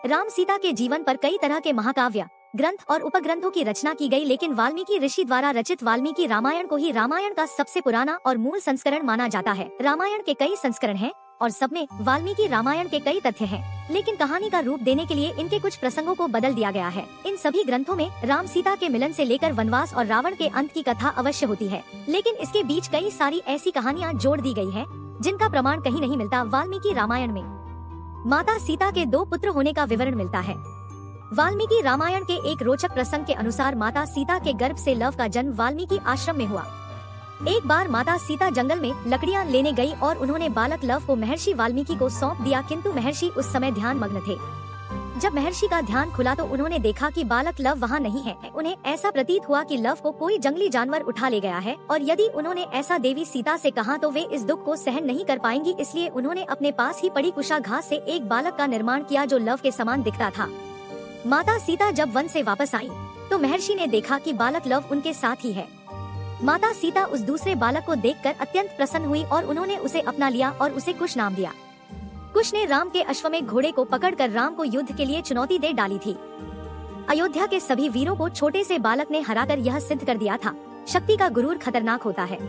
राम सीता के जीवन पर कई तरह के महाकाव्य, ग्रंथ और उपग्रंथों की रचना की गई, लेकिन वाल्मीकि ऋषि द्वारा रचित वाल्मीकि रामायण को ही रामायण का सबसे पुराना और मूल संस्करण माना जाता है। रामायण के कई संस्करण हैं और सब में वाल्मीकि रामायण के कई तथ्य हैं, लेकिन कहानी का रूप देने के लिए इनके कुछ प्रसंगों को बदल दिया गया है। इन सभी ग्रंथों में राम सीता के मिलन से लेकर वनवास और रावण के अंत की कथा अवश्य होती है, लेकिन इसके बीच कई सारी ऐसी कहानियाँ जोड़ दी गई है जिनका प्रमाण कहीं नहीं मिलता। वाल्मीकि रामायण में माता सीता के 2 पुत्र होने का विवरण मिलता है। वाल्मीकि रामायण के एक रोचक प्रसंग के अनुसार माता सीता के गर्भ से लव का जन्म वाल्मीकि आश्रम में हुआ। एक बार माता सीता जंगल में लकड़ियां लेने गई और उन्होंने बालक लव को महर्षि वाल्मीकि को सौंप दिया, किंतु महर्षि उस समय ध्यान मग्न थे। जब महर्षि का ध्यान खुला तो उन्होंने देखा कि बालक लव वहां नहीं है। उन्हें ऐसा प्रतीत हुआ कि लव को कोई जंगली जानवर उठा ले गया है, और यदि उन्होंने ऐसा देवी सीता से कहा तो वे इस दुख को सहन नहीं कर पाएंगी, इसलिए उन्होंने अपने पास ही पड़ी कुशा घास से एक बालक का निर्माण किया जो लव के समान दिखता था। माता सीता जब वन से वापस आई तो महर्षि ने देखा कि बालक लव उनके साथ ही है। माता सीता उस दूसरे बालक को देखकर अत्यंत प्रसन्न हुई और उन्होंने उसे अपना लिया और उसे कुश नाम दिया। कुश ने राम के अश्वमेध घोड़े को पकड़कर राम को युद्ध के लिए चुनौती दे डाली थी। अयोध्या के सभी वीरों को छोटे से बालक ने हराकर यह सिद्ध कर दिया था, शक्ति का गुरूर खतरनाक होता है।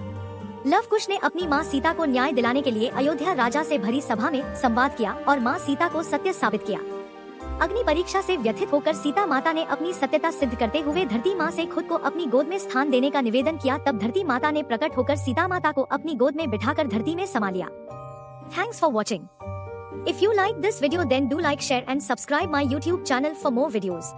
लव कुश ने अपनी माँ सीता को न्याय दिलाने के लिए अयोध्या राजा से भरी सभा में संवाद किया और माँ सीता को सत्य साबित किया। अग्नि परीक्षा से व्यथित होकर सीता माता ने अपनी सत्यता सिद्ध करते हुए धरती माँ से खुद को अपनी गोद में स्थान देने का निवेदन किया। तब धरती माता ने प्रकट होकर सीता माता को अपनी गोद में बिठाकर धरती में समा लिया। Thanks for watching. If you like this video then do like, share and subscribe my YouTube channel for more videos.